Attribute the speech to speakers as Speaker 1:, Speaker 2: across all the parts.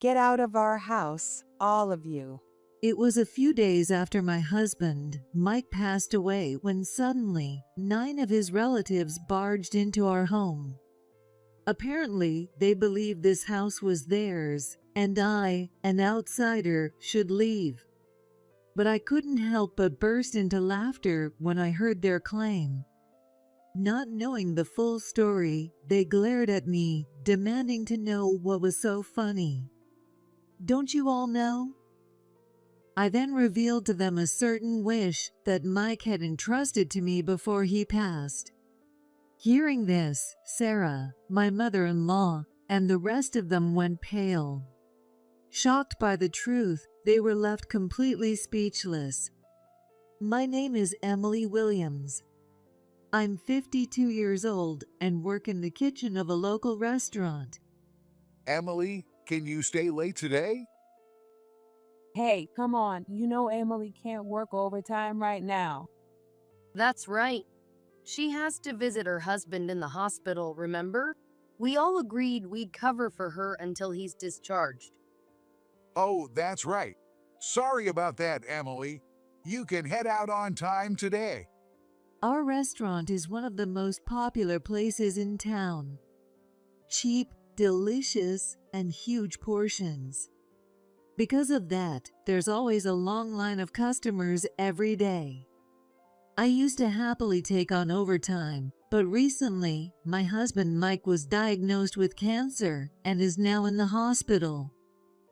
Speaker 1: Get out of our house, all of you.
Speaker 2: It was a few days after my husband, Mike, passed away when suddenly 9 of his relatives barged into our home. Apparently, they believed this house was theirs, and I, an outsider, should leave. But I couldn't help but burst into laughter when I heard their claim. Not knowing the full story, they glared at me, demanding to know what was so funny. Don't you all know? I then revealed to them a certain wish that Mike had entrusted to me before he passed. Hearing this, Sarah, my mother-in-law, and the rest of them went pale. Shocked by the truth, they were left completely speechless. My name is Emily Williams. I'm 52 years old and work in the kitchen of a local restaurant.
Speaker 3: Emily, can you stay late today?
Speaker 1: Hey, come on. You know Emily can't work overtime right now.
Speaker 4: That's right. She has to visit her husband in the hospital, remember? We all agreed we'd cover for her until he's discharged.
Speaker 3: Oh, that's right. Sorry about that, Emily. You can head out on time today.
Speaker 2: Our restaurant is one of the most popular places in town. Cheap, delicious, and huge portions. Because of that, there's always a long line of customers every day. I used to happily take on overtime, but recently, my husband Mike was diagnosed with cancer and is now in the hospital.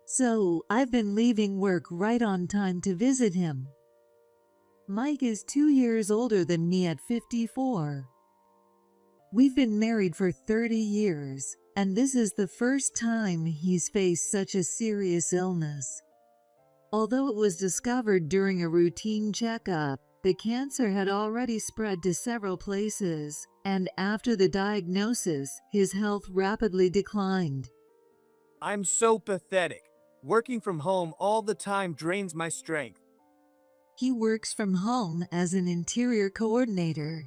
Speaker 2: So, I've been leaving work right on time to visit him. Mike is 2 years older than me at 54. We've been married for 30 years, and this is the first time he's faced such a serious illness. Although it was discovered during a routine checkup, the cancer had already spread to several places, and after the diagnosis, his health rapidly declined.
Speaker 5: I'm so pathetic. Working from home all the time drains my strength.
Speaker 2: He works from home as an interior coordinator.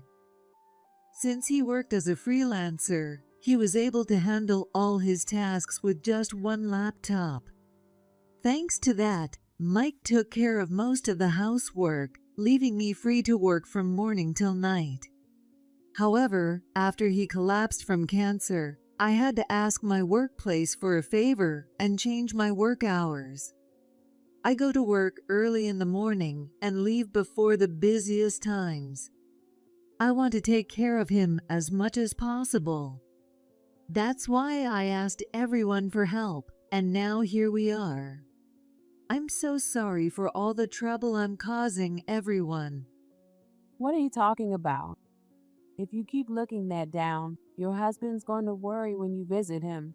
Speaker 2: Since he worked as a freelancer, he was able to handle all his tasks with just one laptop. Thanks to that, Mike took care of most of the housework, leaving me free to work from morning till night. However, after he collapsed from cancer, I had to ask my workplace for a favor and change my work hours. I go to work early in the morning and leave before the busiest times. I want to take care of him as much as possible. That's why I asked everyone for help, and now here we are. I'm so sorry for all the trouble I'm causing everyone.
Speaker 1: What are you talking about? If you keep looking that down, your husband's going to worry when you visit him.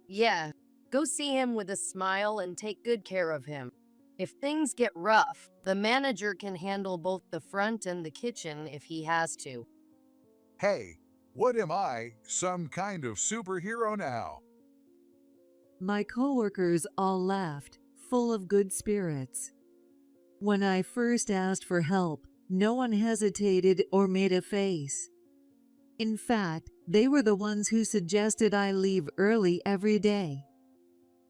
Speaker 4: Yeah, go see him with a smile and take good care of him. If things get rough, the manager can handle both the front and the kitchen if he has to.
Speaker 3: Hey, what am I, some kind of superhero now?
Speaker 2: My coworkers all laughed, full of good spirits. When I first asked for help, no one hesitated or made a face. In fact, they were the ones who suggested I leave early every day.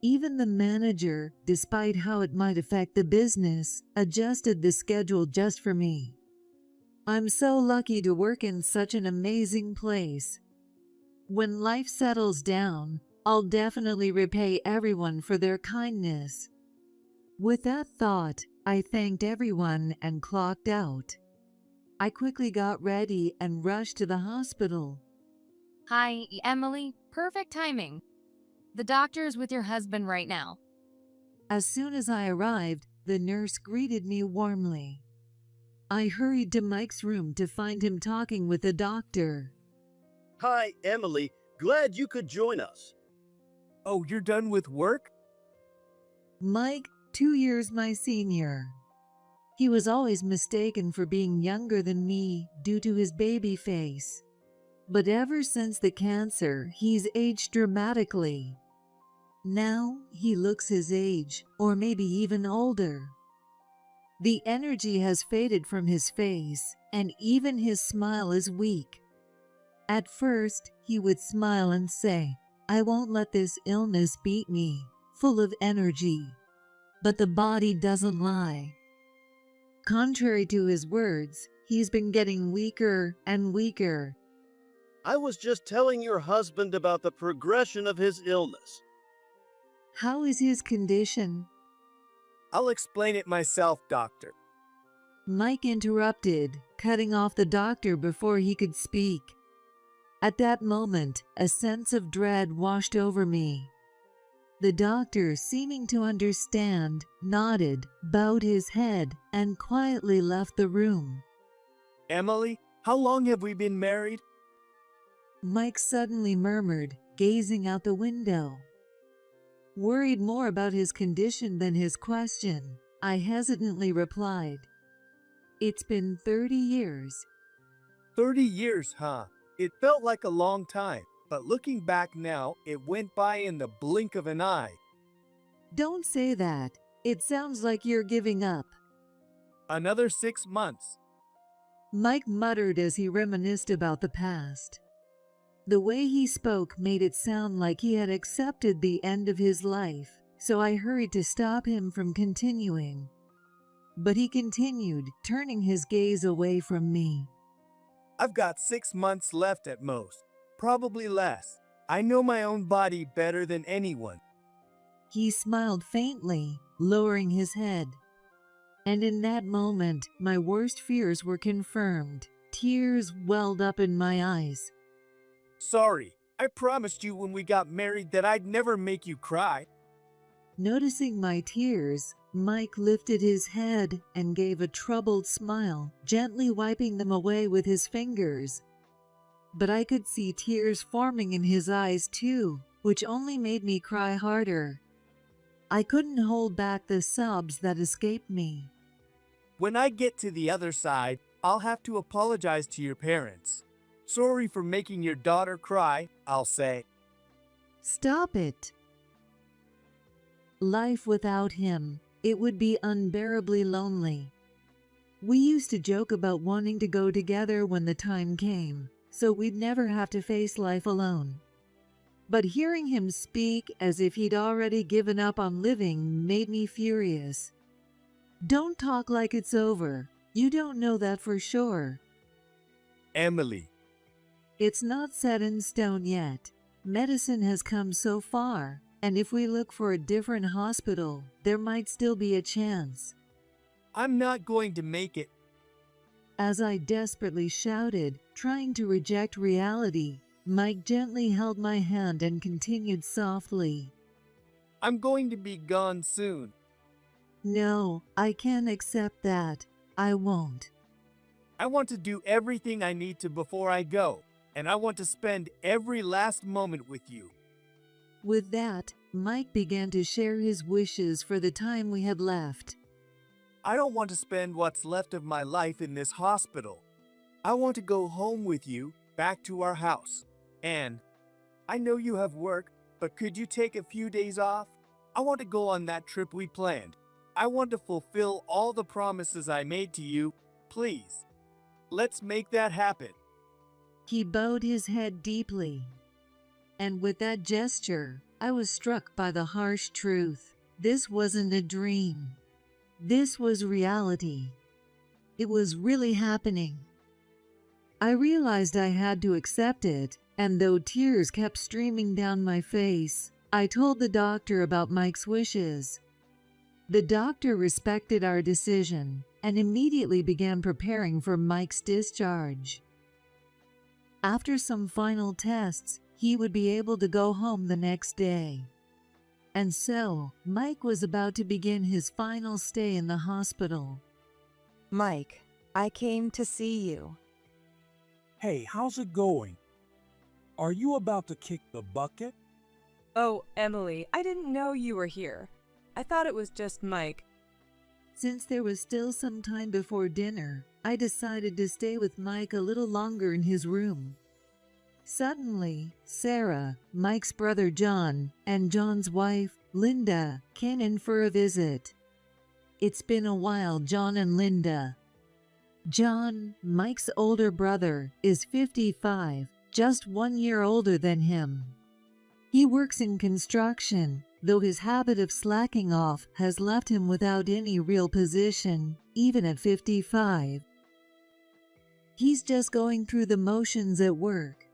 Speaker 2: Even the manager, despite how it might affect the business, adjusted the schedule just for me. I'm so lucky to work in such an amazing place. When life settles down, I'll definitely repay everyone for their kindness. With that thought, I thanked everyone and clocked out. I quickly got ready and rushed to the hospital.
Speaker 6: Hi, Emily. Perfect timing. The doctor's with your husband right now.
Speaker 2: As soon as I arrived, the nurse greeted me warmly. I hurried to Mike's room to find him talking with the doctor.
Speaker 7: Hi, Emily. Glad you could join us.
Speaker 5: Oh, you're done with work?
Speaker 2: Mike, 2 years my senior. He was always mistaken for being younger than me due to his baby face. But ever since the cancer, he's aged dramatically. Now, he looks his age, or maybe even older. The energy has faded from his face, and even his smile is weak. At first, he would smile and say, "I won't let this illness beat me," full of energy. But the body doesn't lie. Contrary to his words, he's been getting weaker and weaker.
Speaker 7: I was just telling your husband about the progression of his illness.
Speaker 2: How is his condition?
Speaker 5: I'll explain it myself, doctor.
Speaker 2: Mike interrupted, cutting off the doctor before he could speak. At that moment, a sense of dread washed over me. The doctor, seeming to understand, nodded, bowed his head, and quietly left the room.
Speaker 5: Emily, how long have we been married?
Speaker 2: Mike suddenly murmured, gazing out the window. Worried more about his condition than his question, I hesitantly replied, "It's been 30 years.
Speaker 5: 30 years, huh? It felt like a long time, but looking back now, it went by in the blink of an eye.
Speaker 2: Don't say that. It sounds like you're giving up."
Speaker 5: Another 6 months.
Speaker 2: Mike muttered as he reminisced about the past. The way he spoke made it sound like he had accepted the end of his life, so I hurried to stop him from continuing. But he continued, turning his gaze away from me.
Speaker 5: I've got 6 months left at most, probably less. I know my own body better than anyone.
Speaker 2: He smiled faintly, lowering his head. And in that moment, my worst fears were confirmed. Tears welled up in my eyes.
Speaker 5: Sorry, I promised you when we got married that I'd never make you cry.
Speaker 2: Noticing my tears, Mike lifted his head and gave a troubled smile, gently wiping them away with his fingers. But I could see tears forming in his eyes too, which only made me cry harder. I couldn't hold back the sobs that escaped me.
Speaker 5: When I get to the other side, I'll have to apologize to your parents. Sorry for making your daughter cry, I'll say.
Speaker 2: Stop it. Life without him, it would be unbearably lonely. We used to joke about wanting to go together when the time came, so we'd never have to face life alone. But hearing him speak as if he'd already given up on living made me furious. Don't talk like it's over. You don't know that for sure.
Speaker 5: Emily.
Speaker 2: It's not set in stone yet. Medicine has come so far, and if we look for a different hospital, there might still be a chance.
Speaker 5: I'm not going to make it.
Speaker 2: As I desperately shouted, trying to reject reality, Mike gently held my hand and continued softly.
Speaker 5: I'm going to be gone soon.
Speaker 2: No, I can't accept that. I won't.
Speaker 5: I want to do everything I need to before I go, and I want to spend every last moment with you.
Speaker 2: With that, Mike began to share his wishes for the time we had left.
Speaker 5: I don't want to spend what's left of my life in this hospital. I want to go home with you, back to our house. And I know you have work, but could you take a few days off? I want to go on that trip we planned. I want to fulfill all the promises I made to you. Please, let's make that happen.
Speaker 2: He bowed his head deeply. And with that gesture, I was struck by the harsh truth. This wasn't a dream. This was reality. It was really happening. I realized I had to accept it, and though tears kept streaming down my face, I told the doctor about Mike's wishes. The doctor respected our decision and immediately began preparing for Mike's discharge. After some final tests, he would be able to go home the next day. And so, Mike was about to begin his final stay in the hospital.
Speaker 8: Mike, I came to see you.
Speaker 9: Hey, how's it going? Are you about to kick the bucket?
Speaker 8: Oh, Emily, I didn't know you were here. I thought it was just Mike.
Speaker 2: Since there was still some time before dinner, I decided to stay with Mike a little longer in his room. Suddenly, Sarah, Mike's brother John, and John's wife, Linda, came in for a visit. It's been a while, John and Linda. John, Mike's older brother, is 55, just 1 year older than him. He works in construction though his habit of slacking off has left him without any real position, even at 55. He's just going through the motions at work.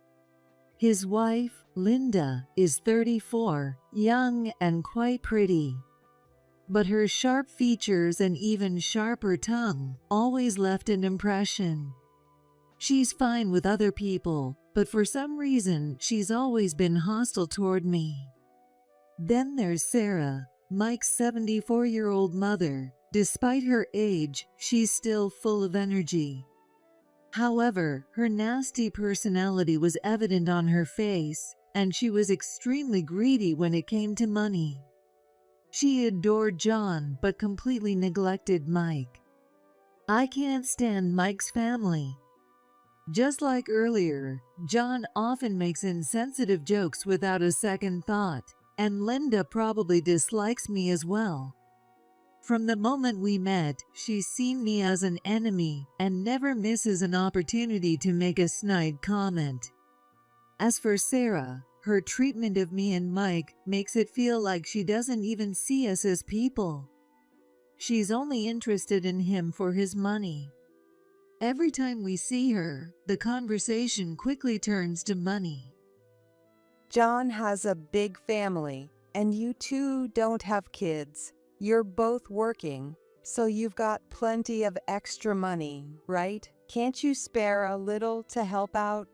Speaker 2: His wife, Linda, is 34, young and quite pretty. But her sharp features and even sharper tongue always left an impression. She's fine with other people, but for some reason she's always been hostile toward me. Then there's Sarah, Mike's 74-year-old mother. Despite her age, she's still full of energy. However, her nasty personality was evident on her face, and she was extremely greedy when it came to money. She adored John but completely neglected Mike. I can't stand Mike's family. Just like earlier, John often makes insensitive jokes without a second thought, and Linda probably dislikes me as well. From the moment we met, she's seen me as an enemy and never misses an opportunity to make a snide comment. As for Sarah, her treatment of me and Mike makes it feel like she doesn't even see us as people. She's only interested in him for his money. Every time we see her, the conversation quickly turns to money.
Speaker 10: John has a big family, and you two don't have kids. You're both working, so you've got plenty of extra money, right? Can't you spare a little to help out?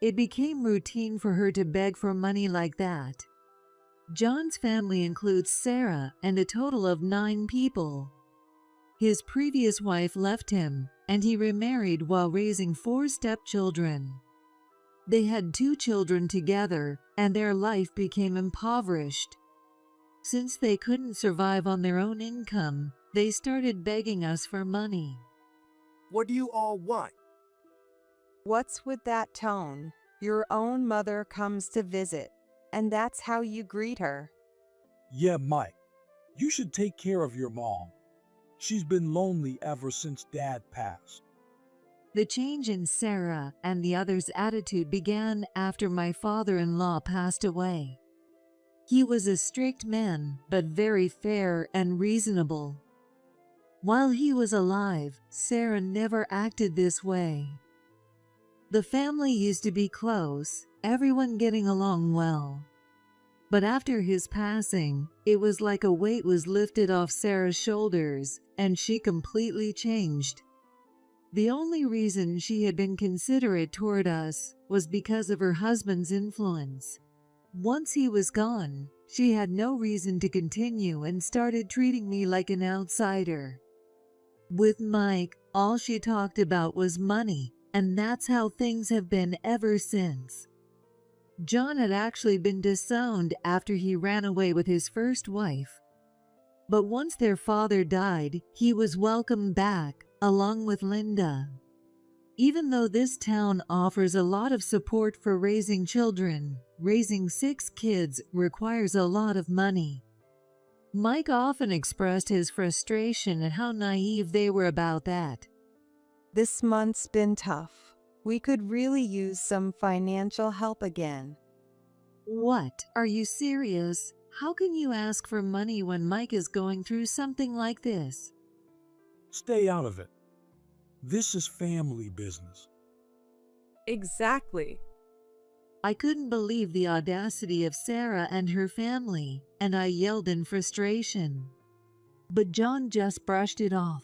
Speaker 2: It became routine for her to beg for money like that. John's family includes Sarah and a total of 9 people. His previous wife left him, and he remarried while raising 4 stepchildren. They had 2 children together, and their life became impoverished. Since they couldn't survive on their own income, they started begging us for money.
Speaker 5: What do you all want?
Speaker 10: What's with that tone? Your own mother comes to visit, and that's how you greet her.
Speaker 9: Yeah, Mike, you should take care of your mom. She's been lonely ever since Dad passed.
Speaker 2: The change in Sarah and the others' attitude began after my father-in-law passed away. He was a strict man, but very fair and reasonable. While he was alive, Sarah never acted this way. The family used to be close, everyone getting along well. But after his passing, it was like a weight was lifted off Sarah's shoulders, and she completely changed. The only reason she had been considerate toward us was because of her husband's influence. Once he was gone, she had no reason to continue and started treating me like an outsider. With Mike, all she talked about was money, and that's how things have been ever since. John had actually been disowned after he ran away with his first wife. But once their father died, he was welcomed back, along with Linda. Even though this town offers a lot of support for raising children, raising 6 kids requires a lot of money. Mike often expressed his frustration at how naive they were about that.
Speaker 10: This month's been tough. We could really use some financial help again.
Speaker 2: What? Are you serious? How can you ask for money when Mike is going through something like this?
Speaker 9: Stay out of it. This is family business.
Speaker 8: Exactly.
Speaker 2: I couldn't believe the audacity of Sarah and her family, and I yelled in frustration. But John just brushed it off.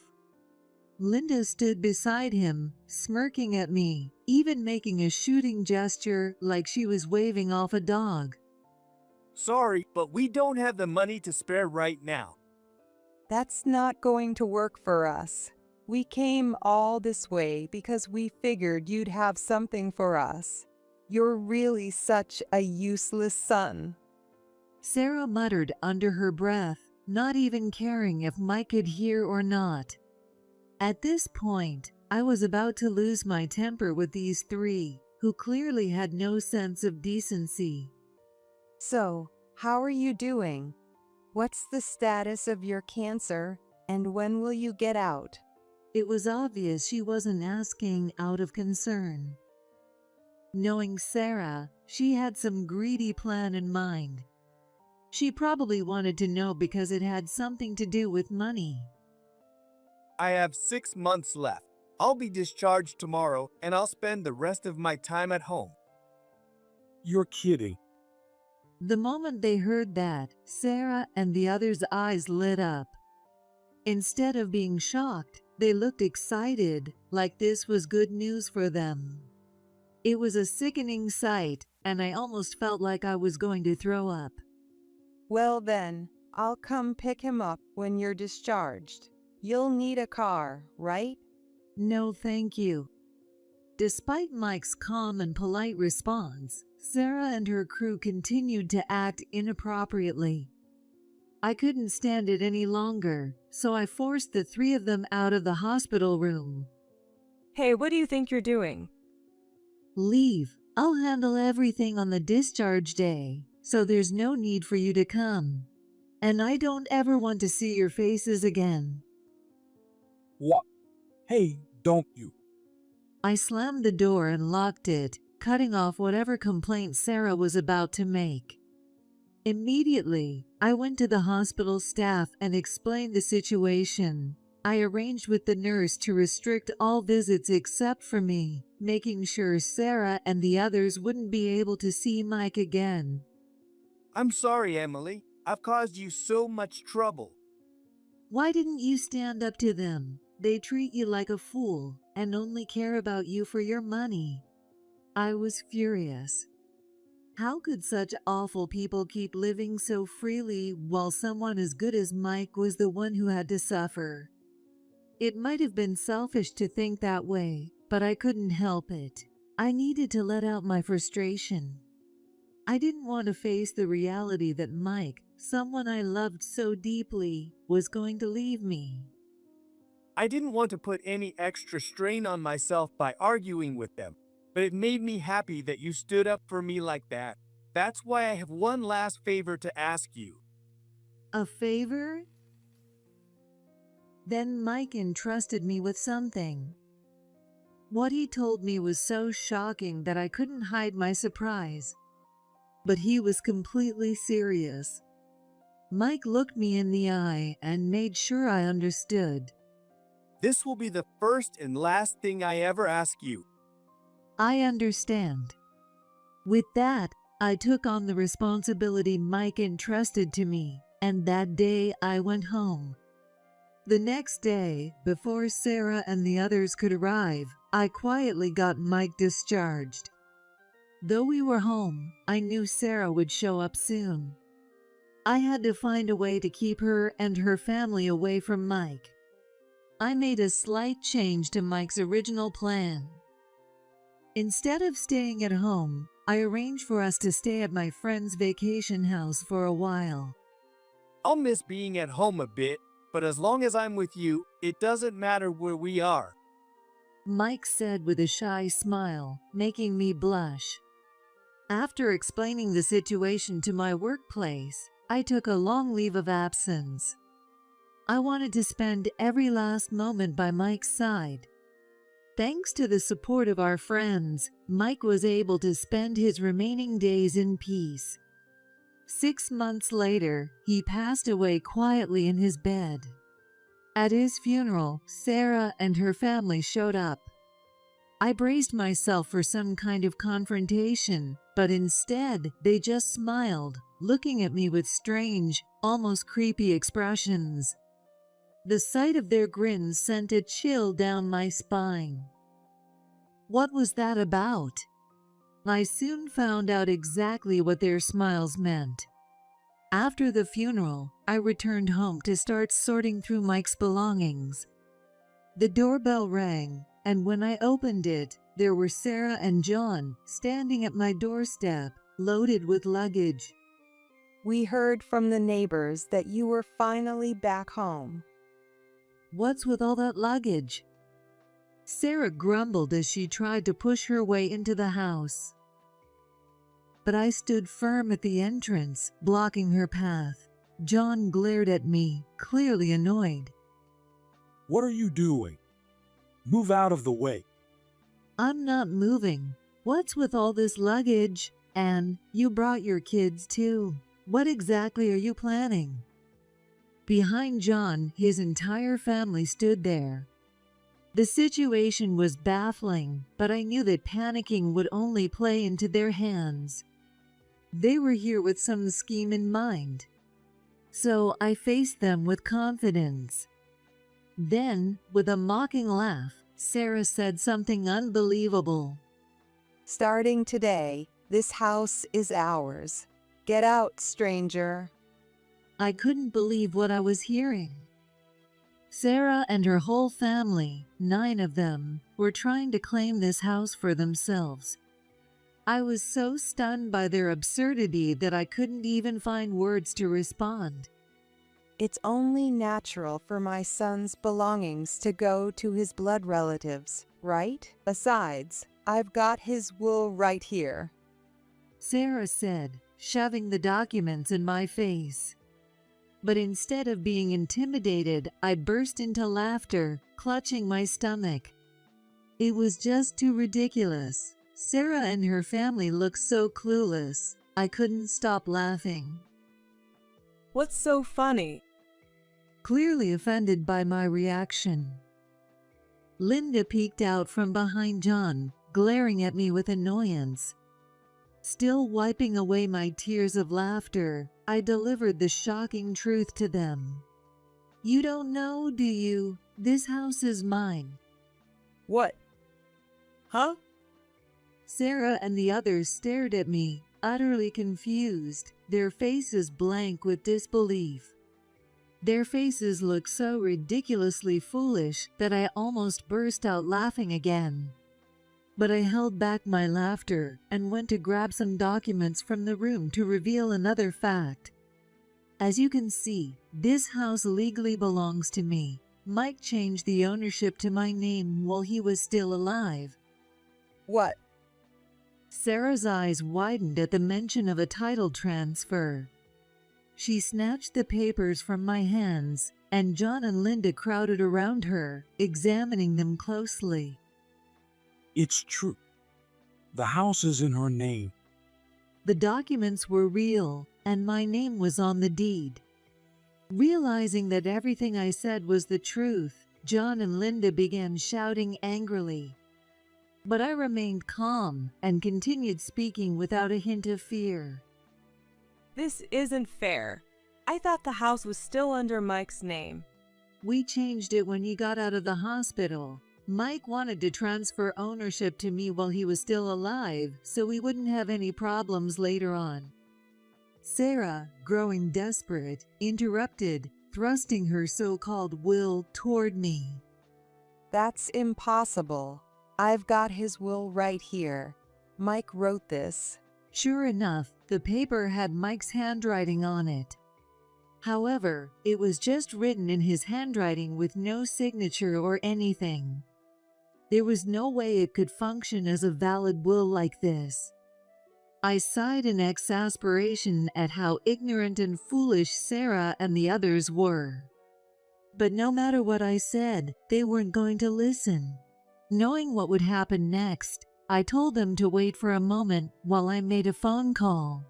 Speaker 2: Linda stood beside him, smirking at me, even making a shooting gesture like she was waving off a dog.
Speaker 5: Sorry, but we don't have the money to spare right now.
Speaker 10: That's not going to work for us. We came all this way because we figured you'd have something for us. You're really such a useless son.
Speaker 2: Sarah muttered under her breath, not even caring if Mike could hear or not. At this point, I was about to lose my temper with these 3, who clearly had no sense of decency.
Speaker 10: So, how are you doing? What's the status of your cancer, and when will you get out?
Speaker 2: It was obvious she wasn't asking out of concern. Knowing Sarah, she had some greedy plan in mind. She probably wanted to know because it had something to do with money.
Speaker 5: I have 6 months left. I'll be discharged tomorrow and I'll spend the rest of my time at home.
Speaker 9: You're kidding.
Speaker 2: The moment they heard that, Sarah and the others' eyes lit up. Instead of being shocked, they looked excited, like this was good news for them. It was a sickening sight, and I almost felt like I was going to throw up.
Speaker 10: Well then, I'll come pick him up when you're discharged. You'll need a car, right?
Speaker 2: No, thank you. Despite Mike's calm and polite response, Sarah and her crew continued to act inappropriately. I couldn't stand it any longer, so I forced the three of them out of the hospital room.
Speaker 8: Hey, what do you think you're doing?
Speaker 2: Leave. I'll handle everything on the discharge day, so there's no need for you to come. And I don't ever want to see your faces again.
Speaker 9: What? Hey, don't you?
Speaker 2: I slammed the door and locked it, cutting off whatever complaint Sarah was about to make. Immediately, I went to the hospital staff and explained the situation. I arranged with the nurse to restrict all visits except for me, making sure Sarah and the others wouldn't be able to see Mike again.
Speaker 5: I'm sorry, Emily. I've caused you so much trouble.
Speaker 2: Why didn't you stand up to them? They treat you like a fool and only care about you for your money. I was furious. How could such awful people keep living so freely while someone as good as Mike was the one who had to suffer? It might have been selfish to think that way, but I couldn't help it. I needed to let out my frustration. I didn't want to face the reality that Mike, someone I loved so deeply, was going to leave me.
Speaker 5: I didn't want to put any extra strain on myself by arguing with them, but it made me happy that you stood up for me like that. That's why I have one last favor to ask you.
Speaker 2: A favor? Then Mike entrusted me with something. What he told me was so shocking that I couldn't hide my surprise. But he was completely serious. Mike looked me in the eye and made sure I understood.
Speaker 5: This will be the first and last thing I ever ask you.
Speaker 2: I understand. With that, I took on the responsibility Mike entrusted to me, and that day I went home. The next day, before Sarah and the others could arrive, I quietly got Mike discharged. Though we were home, I knew Sarah would show up soon. I had to find a way to keep her and her family away from Mike. I made a slight change to Mike's original plan. Instead of staying at home, I arranged for us to stay at my friend's vacation house for a while.
Speaker 5: I'll miss being at home a bit, but as long as I'm with you, it doesn't matter where we are.
Speaker 2: Mike said with a shy smile, making me blush. After explaining the situation to my workplace, I took a long leave of absence. I wanted to spend every last moment by Mike's side. Thanks to the support of our friends, Mike was able to spend his remaining days in peace. 6 months later, he passed away quietly in his bed. At his funeral, Sarah and her family showed up. I braced myself for some kind of confrontation, but instead, they just smiled, looking at me with strange, almost creepy expressions. The sight of their grins sent a chill down my spine. What was that about? I soon found out exactly what their smiles meant. After the funeral, I returned home to start sorting through Mike's belongings. The doorbell rang, and when I opened it, there were Sarah and John standing at my doorstep, loaded with luggage.
Speaker 10: We heard from the neighbors that you were finally back home.
Speaker 2: What's with all that luggage? Sarah grumbled as she tried to push her way into the house. But I stood firm at the entrance, blocking her path. John glared at me, clearly annoyed.
Speaker 9: What are you doing? Move out of the way.
Speaker 2: I'm not moving. What's with all this luggage? And you brought your kids too. What exactly are you planning? Behind John, his entire family stood there. The situation was baffling, but I knew that panicking would only play into their hands. They were here with some scheme in mind. So I faced them with confidence. Then, with a mocking laugh, Sarah said something unbelievable.
Speaker 10: Starting today, this house is ours. Get out, stranger.
Speaker 2: I couldn't believe what I was hearing. Sarah and her whole family, 9 of them, were trying to claim this house for themselves. I was so stunned by their absurdity that I couldn't even find words to respond.
Speaker 10: It's only natural for my son's belongings to go to his blood relatives, right? Besides, I've got his will right here,
Speaker 2: Sarah said, shoving the documents in my face. But instead of being intimidated, I burst into laughter, clutching my stomach. It was just too ridiculous. Sarah and her family looked so clueless. I couldn't stop laughing.
Speaker 8: What's so funny?
Speaker 2: Clearly offended by my reaction, Linda peeked out from behind John, glaring at me with annoyance. Still wiping away my tears of laughter, I delivered the shocking truth to them. You don't know, do you? This house is mine.
Speaker 8: What? Huh?
Speaker 2: Sarah and the others stared at me, utterly confused, their faces blank with disbelief. Their faces looked so ridiculously foolish that I almost burst out laughing again. But I held back my laughter and went to grab some documents from the room to reveal another fact. As you can see, this house legally belongs to me. Mike changed the ownership to my name while he was still alive.
Speaker 10: What?
Speaker 2: Sarah's eyes widened at the mention of a title transfer. She snatched the papers from my hands, and John and Linda crowded around her, examining them closely.
Speaker 9: It's true. The house is in her name.
Speaker 2: The documents were real, and my name was on the deed. Realizing that everything I said was the truth, John and Linda began shouting angrily. But I remained calm and continued speaking without a hint of fear.
Speaker 8: This isn't fair. I thought the house was still under Mike's name.
Speaker 2: We changed it when he got out of the hospital. Mike wanted to transfer ownership to me while he was still alive, so we wouldn't have any problems later on. Sarah, growing desperate, interrupted, thrusting her so-called will toward me.
Speaker 10: That's impossible. I've got his will right here. Mike wrote this.
Speaker 2: Sure enough, the paper had Mike's handwriting on it. However, it was just written in his handwriting with no signature or anything. There was no way it could function as a valid will like this. I sighed in exasperation at how ignorant and foolish Sarah and the others were. But no matter what I said, they weren't going to listen. Knowing what would happen next, I told them to wait for a moment while I made a phone call.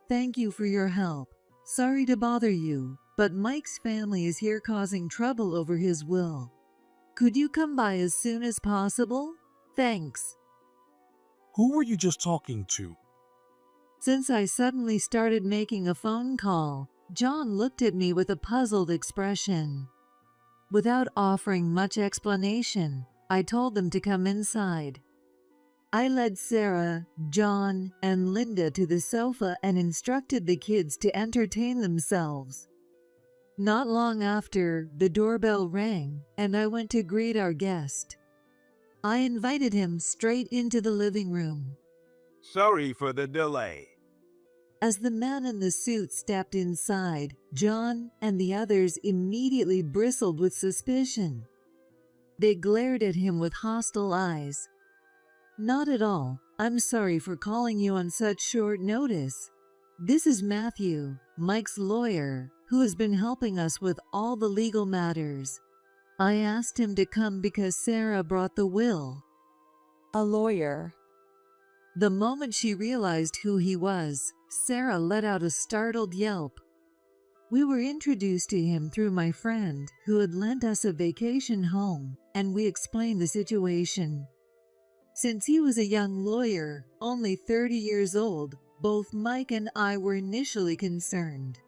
Speaker 2: Thank you for your help. Sorry to bother you, but Mike's family is here causing trouble over his will. Could you come by as soon as possible? Thanks.
Speaker 9: Who were you just talking to?
Speaker 2: Since I suddenly started making a phone call, John looked at me with a puzzled expression. Without offering much explanation, I told them to come inside. I led Sarah, John, and Linda to the sofa and instructed the kids to entertain themselves. Not long after, the doorbell rang, and I went to greet our guest. I invited him straight into the living room.
Speaker 5: Sorry for the delay.
Speaker 2: As the man in the suit stepped inside, John and the others immediately bristled with suspicion. They glared at him with hostile eyes. Not at all. I'm sorry for calling you on such short notice. This is Matthew, Mike's lawyer, who has been helping us with all the legal matters. I asked him to come because Sarah brought the will.
Speaker 10: A lawyer.
Speaker 2: The moment she realized who he was, Sarah let out a startled yelp. We were introduced to him through my friend who had lent us a vacation home, and we explained the situation. Since he was a young lawyer, only 30 years old, both Mike and I were initially concerned.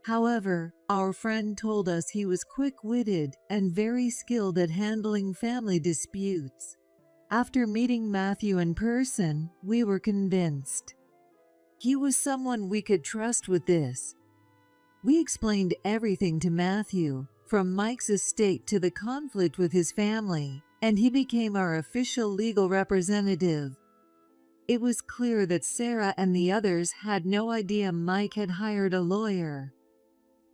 Speaker 2: However, our friend told us he was quick-witted and very skilled at handling family disputes. After meeting Matthew in person, we were convinced. He was someone we could trust with this. We explained everything to Matthew, from Mike's estate to the conflict with his family, and he became our official legal representative. It was clear that Sarah and the others had no idea Mike had hired a lawyer.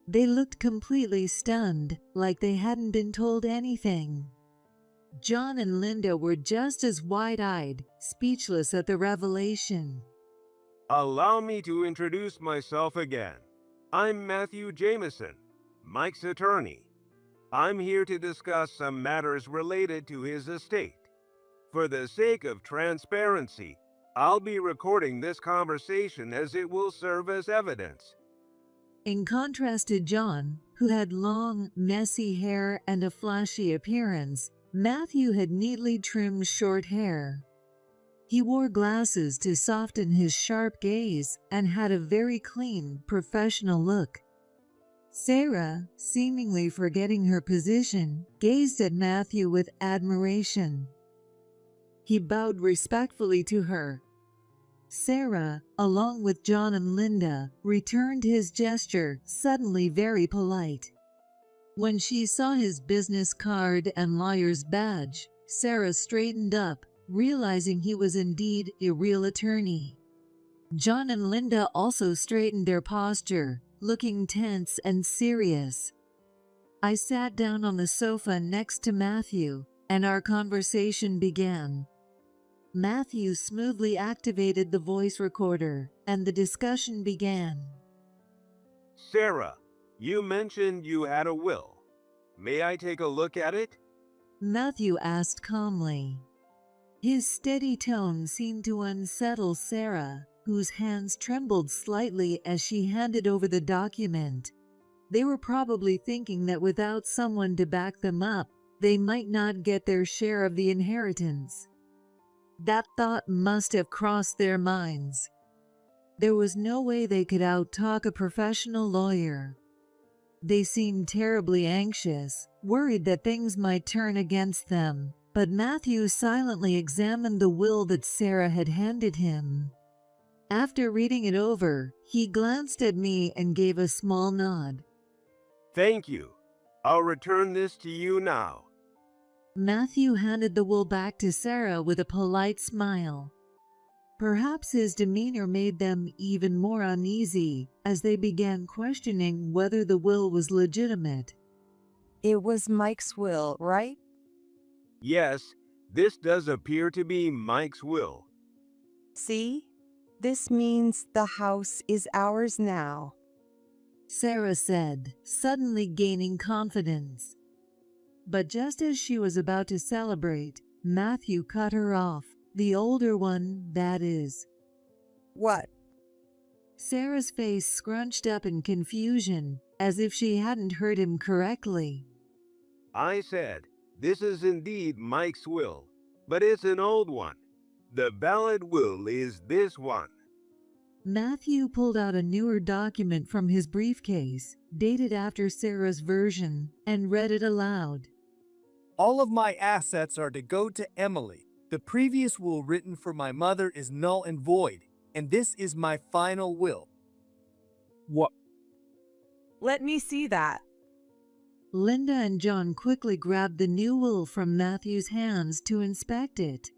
Speaker 2: They looked completely stunned, like they hadn't been told anything. John and Linda were just as wide-eyed, speechless at the revelation.
Speaker 11: Allow me to introduce myself again. I'm Matthew Jameson, Mike's attorney. I'm here to discuss some matters related to his estate. For the sake of transparency, I'll be recording this conversation as it will serve as evidence.
Speaker 2: In contrast to John, who had long, messy hair and a flashy appearance, Matthew had neatly trimmed short hair. He wore glasses to soften his sharp gaze and had a very clean, professional look. Sarah, seemingly forgetting her position, gazed at Matthew with admiration. He bowed respectfully to her. Sarah, along with John and Linda, returned his gesture, suddenly very polite. When she saw his business card and lawyer's badge, Sarah straightened up, realizing he was indeed a real attorney. John and Linda also straightened their posture, looking tense and serious. I sat down on the sofa next to Matthew, and our conversation began. Matthew smoothly activated the voice recorder, and the discussion began.
Speaker 11: Sarah, you mentioned you had a will. May I take a look at it?
Speaker 2: Matthew asked calmly. His steady tone seemed to unsettle Sarah, whose hands trembled slightly as she handed over the document. They were probably thinking that without someone to back them up, they might not get their share of the inheritance. That thought must have crossed their minds. There was no way they could out-talk a professional lawyer. They seemed terribly anxious, worried that things might turn against them, but Matthew silently examined the will that Sarah had handed him. After reading it over, he glanced at me and gave a small nod.
Speaker 11: Thank you. I'll return this to you now.
Speaker 2: Matthew handed the will back to Sarah with a polite smile. Perhaps his demeanor made them even more uneasy as they began questioning whether the will was legitimate.
Speaker 10: It was Mike's will, right?
Speaker 11: Yes, this does appear to be Mike's will.
Speaker 10: See? This means the house is ours now.
Speaker 2: Sarah said, suddenly gaining confidence. But just as she was about to celebrate, Matthew cut her off, the older one, that is.
Speaker 10: What?
Speaker 2: Sarah's face scrunched up in confusion, as if she hadn't heard him correctly.
Speaker 11: I said, this is indeed Mike's will, but it's an old one. The valid will is this one.
Speaker 2: Matthew pulled out a newer document from his briefcase, dated after Sarah's version, and read it aloud.
Speaker 5: All of my assets are to go to Emily. The previous will written for my mother is null and void, and this is my final will.
Speaker 9: What?
Speaker 8: Let me see that.
Speaker 2: Linda and John quickly grabbed the new will from Matthew's hands to inspect it.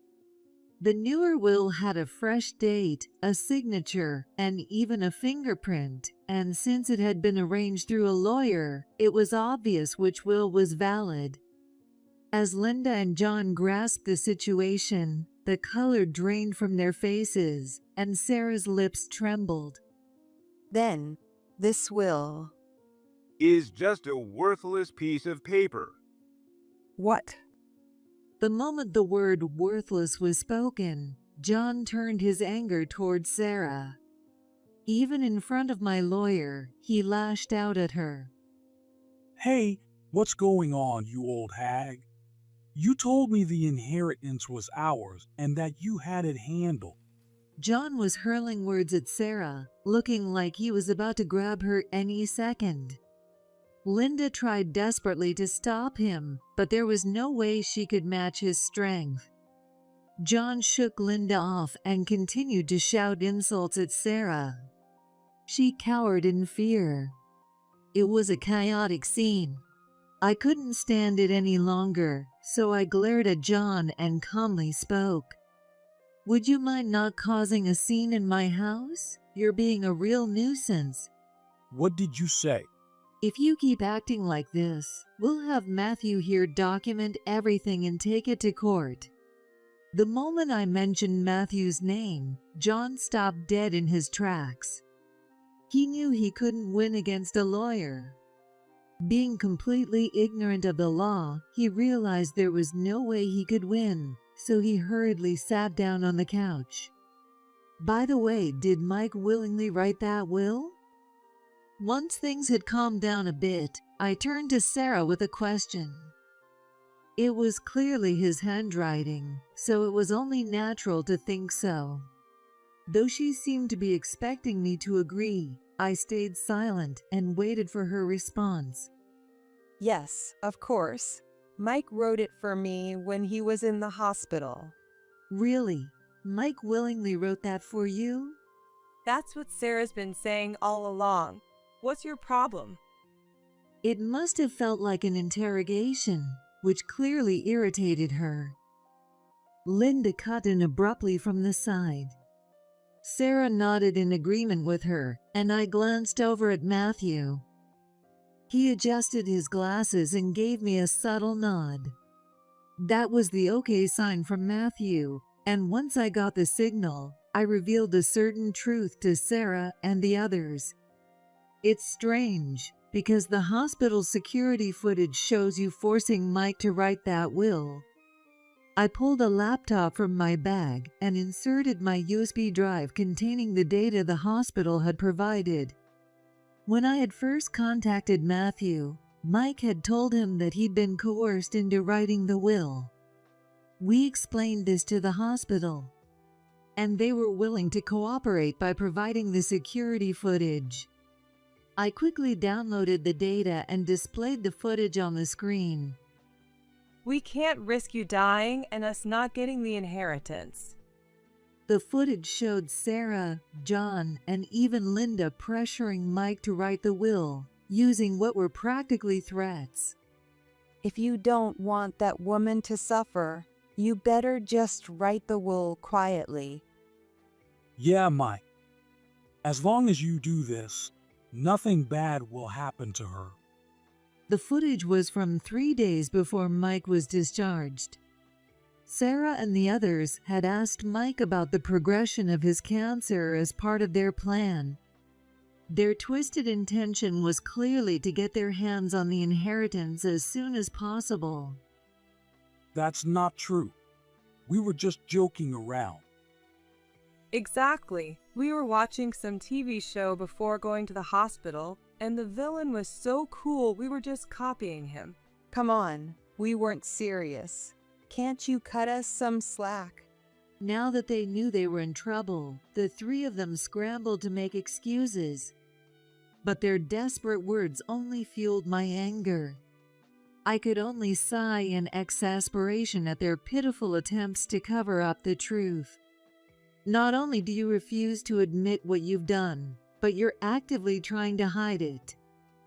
Speaker 2: The newer will had a fresh date, a signature, and even a fingerprint, and since it had been arranged through a lawyer, it was obvious which will was valid. As Linda and John grasped the situation, the color drained from their faces, and Sarah's lips trembled.
Speaker 10: Then, this will...
Speaker 11: is just a worthless piece of paper.
Speaker 10: What?
Speaker 2: The moment the word worthless was spoken, John turned his anger towards Sarah. Even in front of my lawyer, he lashed out at her.
Speaker 9: Hey, what's going on, you old hag? You told me the inheritance was ours and that you had it handled.
Speaker 2: John was hurling words at Sarah, looking like he was about to grab her any second. Linda tried desperately to stop him, but there was no way she could match his strength. John shook Linda off and continued to shout insults at Sarah. She cowered in fear. It was a chaotic scene. I couldn't stand it any longer, so I glared at John and calmly spoke. Would you mind not causing a scene in my house? You're being a real nuisance.
Speaker 9: What did you say?
Speaker 2: If you keep acting like this, we'll have Matthew here document everything and take it to court. The moment I mentioned Matthew's name, John stopped dead in his tracks. He knew he couldn't win against a lawyer. Being completely ignorant of the law, he realized there was no way he could win, so he hurriedly sat down on the couch. By the way, did Mike willingly write that will? Once things had calmed down a bit, I turned to Sarah with a question. It was clearly his handwriting, so it was only natural to think so. Though she seemed to be expecting me to agree, I stayed silent and waited for her response.
Speaker 10: Yes, of course. Mike wrote it for me when he was in the hospital.
Speaker 2: Really? Mike willingly wrote that for you?
Speaker 8: That's what Sarah's been saying all along. What's your problem?
Speaker 2: It must have felt like an interrogation, which clearly irritated her. Linda cut in abruptly from the side. Sarah nodded in agreement with her, and I glanced over at Matthew. He adjusted his glasses and gave me a subtle nod. That was the okay sign from Matthew, and once I got the signal, I revealed a certain truth to Sarah and the others. It's strange, because the hospital security footage shows you forcing Mike to write that will. I pulled a laptop from my bag and inserted my USB drive containing the data the hospital had provided. When I had first contacted Matthew, Mike had told him that he'd been coerced into writing the will. We explained this to the hospital, and they were willing to cooperate by providing the security footage. I quickly downloaded the data and displayed the footage on the screen.
Speaker 8: We can't risk you dying and us not getting the inheritance.
Speaker 2: The footage showed Sarah, John, and even Linda pressuring Mike to write the will, using what were practically threats.
Speaker 10: If you don't want that woman to suffer, you better just write the will quietly.
Speaker 9: Yeah, Mike. As long as you do this, nothing bad will happen to her.
Speaker 2: The footage was from 3 days before Mike was discharged. Sarah and the others had asked Mike about the progression of his cancer as part of their plan. Their twisted intention was clearly to get their hands on the inheritance as soon as possible.
Speaker 9: That's not true. We were just joking around.
Speaker 8: Exactly. We were watching some TV show before going to the hospital, and the villain was so cool we were just copying him.
Speaker 10: Come on, we weren't serious. Can't you cut us some slack?
Speaker 2: Now that they knew they were in trouble, the three of them scrambled to make excuses. But their desperate words only fueled my anger. I could only sigh in exasperation at their pitiful attempts to cover up the truth. Not only do you refuse to admit what you've done, but you're actively trying to hide it.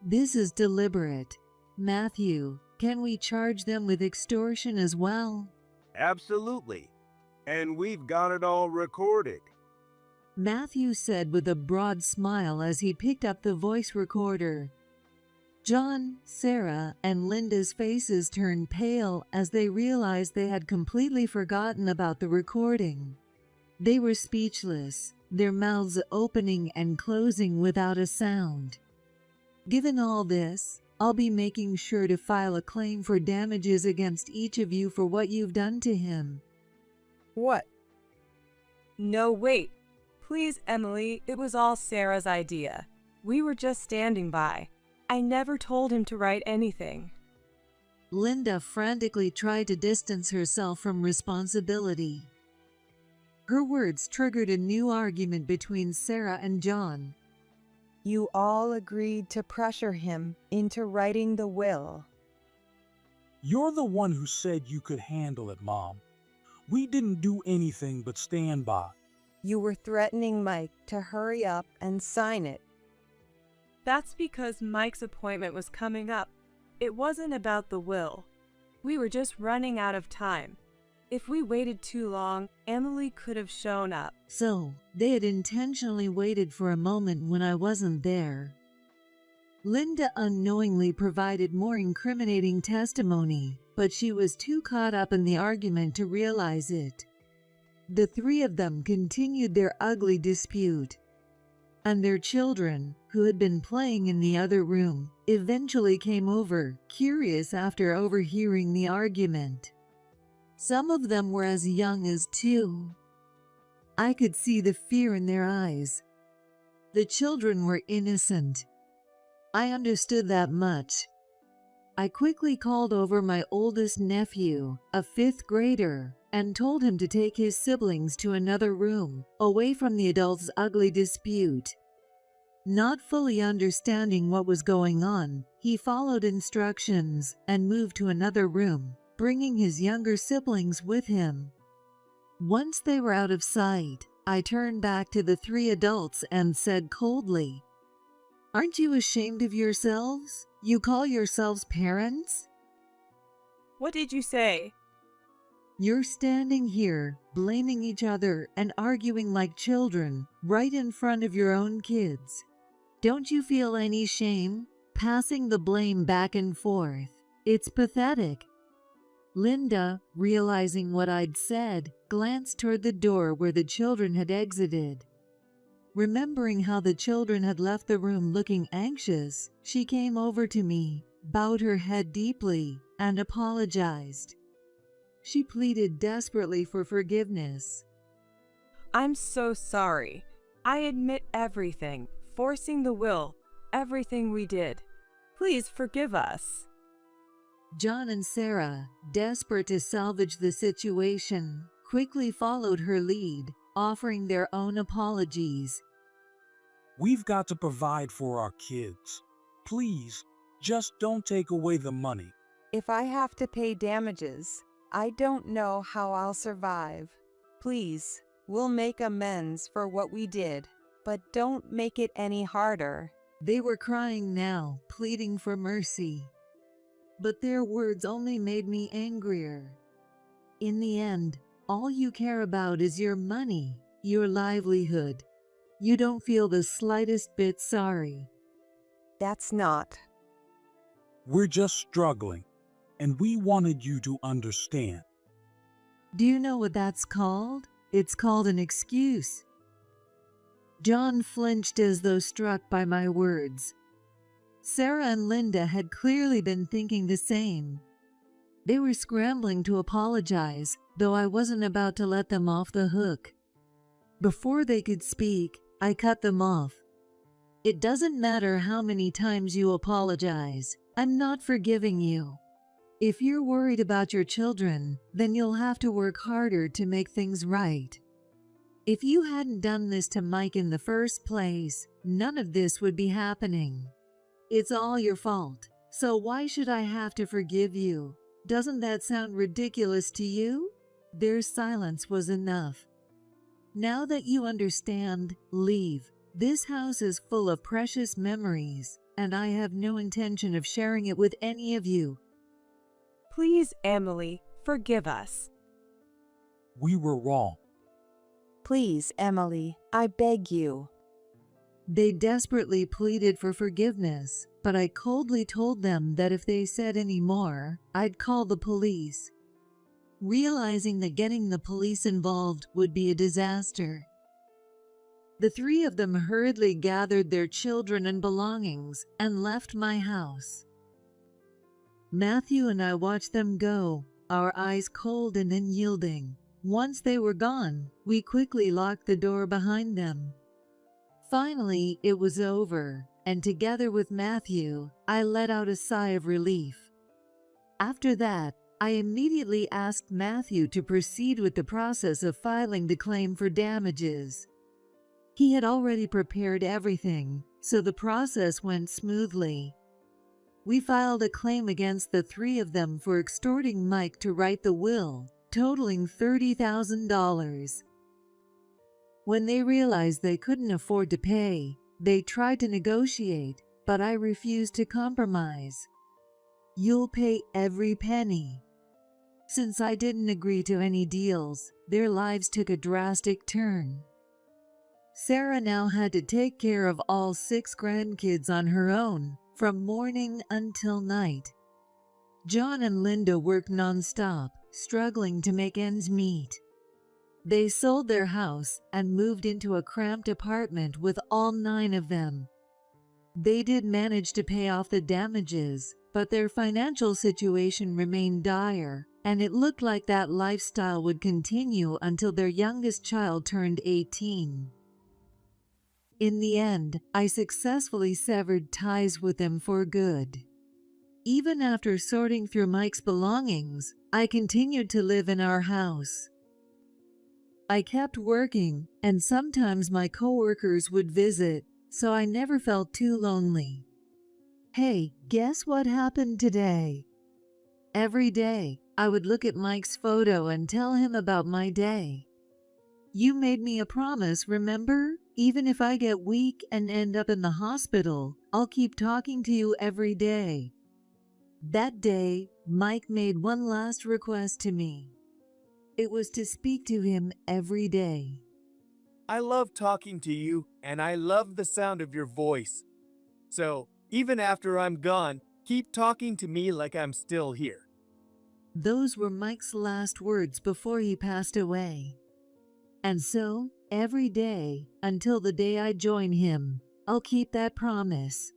Speaker 2: This is deliberate. Matthew, can we charge them with extortion as well?
Speaker 11: Absolutely. And we've got it all recorded.
Speaker 2: Matthew said with a broad smile as he picked up the voice recorder. John, Sarah, and Linda's faces turned pale as they realized they had completely forgotten about the recording. They were speechless, their mouths opening and closing without a sound. Given all this, I'll be making sure to file a claim for damages against each of you for what you've done to him.
Speaker 10: What?
Speaker 8: No, wait. Please, Emily, it was all Sarah's idea. We were just standing by. I never told him to write anything.
Speaker 2: Linda frantically tried to distance herself from responsibility. Her words triggered a new argument between Sarah and John.
Speaker 10: You all agreed to pressure him into writing the will.
Speaker 9: You're the one who said you could handle it, Mom. We didn't do anything but stand by.
Speaker 10: You were threatening Mike to hurry up and sign it.
Speaker 8: That's because Mike's appointment was coming up. It wasn't about the will. We were just running out of time. If we waited too long, Emily could have shown up.
Speaker 2: So, they had intentionally waited for a moment when I wasn't there. Linda unknowingly provided more incriminating testimony, but she was too caught up in the argument to realize it. The three of them continued their ugly dispute, and their children, who had been playing in the other room, eventually came over, curious after overhearing the argument. Some of them were as young as 2. I could see the fear in their eyes. The children were innocent. I understood that much. I quickly called over my oldest nephew, a 5th grader, and told him to take his siblings to another room, away from the adults' ugly dispute. Not fully understanding what was going on, he followed instructions and moved to another room, bringing his younger siblings with him. Once they were out of sight, I turned back to the 3 adults and said coldly, "Aren't you ashamed of yourselves? You call yourselves parents?
Speaker 8: What did you say?"
Speaker 2: You're standing here, blaming each other and arguing like children, right in front of your own kids. Don't you feel any shame? Passing the blame back and forth. It's pathetic." Linda, realizing what I'd said, glanced toward the door where the children had exited. Remembering how the children had left the room looking anxious, she came over to me, bowed her head deeply, and apologized. She pleaded desperately for forgiveness.
Speaker 8: "I'm so sorry. I admit everything, forcing the will, everything we did. Please forgive us."
Speaker 2: John and Sarah, desperate to salvage the situation, quickly followed her lead, offering their own apologies.
Speaker 9: We've got to provide for our kids. Please, just don't take away the money.
Speaker 10: If I have to pay damages, I don't know how I'll survive. Please, we'll make amends for what we did, but don't make it any harder.
Speaker 2: They were crying now, pleading for mercy. But their words only made me angrier. In the end, all you care about is your money, your livelihood. You don't feel the slightest bit sorry.
Speaker 10: That's not.
Speaker 9: We're just struggling, and we wanted you to understand.
Speaker 2: Do you know what that's called? It's called an excuse. John flinched as though struck by my words. Sarah and Linda had clearly been thinking the same. They were scrambling to apologize, though I wasn't about to let them off the hook. Before they could speak, I cut them off. It doesn't matter how many times you apologize. I'm not forgiving you. If you're worried about your children, then you'll have to work harder to make things right. If you hadn't done this to Mike in the first place, none of this would be happening. It's all your fault, so why should I have to forgive you? Doesn't that sound ridiculous to you? Their silence was enough. Now that you understand, leave. This house is full of precious memories, and I have no intention of sharing it with any of you.
Speaker 8: Please, Emily, forgive us.
Speaker 9: We were wrong.
Speaker 10: Please, Emily, I beg you.
Speaker 2: They desperately pleaded for forgiveness, but I coldly told them that if they said any more, I'd call the police. Realizing that getting the police involved would be a disaster. The 3 of them hurriedly gathered their children and belongings and left my house. Matthew and I watched them go, our eyes cold and unyielding. Once they were gone, we quickly locked the door behind them. Finally, it was over, and together with Matthew, I let out a sigh of relief. After that, I immediately asked Matthew to proceed with the process of filing the claim for damages. He had already prepared everything, so the process went smoothly. We filed a claim against the three of them for extorting Mike to write the will, totaling $30,000. When they realized they couldn't afford to pay, they tried to negotiate, but I refused to compromise. "You'll pay every penny." Since I didn't agree to any deals, their lives took a drastic turn. Sarah now had to take care of all 6 grandkids on her own, from morning until night. John and Linda worked nonstop, struggling to make ends meet. They sold their house and moved into a cramped apartment with all 9 of them. They did manage to pay off the damages, but their financial situation remained dire, and it looked like that lifestyle would continue until their youngest child turned 18. In the end, I successfully severed ties with them for good. Even after sorting through Mike's belongings, I continued to live in our house. I kept working, and sometimes my coworkers would visit, so I never felt too lonely. Hey, guess what happened today? Every day, I would look at Mike's photo and tell him about my day. "You made me a promise, remember? Even if I get weak and end up in the hospital, I'll keep talking to you every day." That day, Mike made one last request to me. It was to speak to him every day.
Speaker 5: I love talking to you, and I love the sound of your voice. So, even after I'm gone, keep talking to me like I'm still here.
Speaker 2: Those were Mike's last words before he passed away. And so, every day, until the day I join him, I'll keep that promise.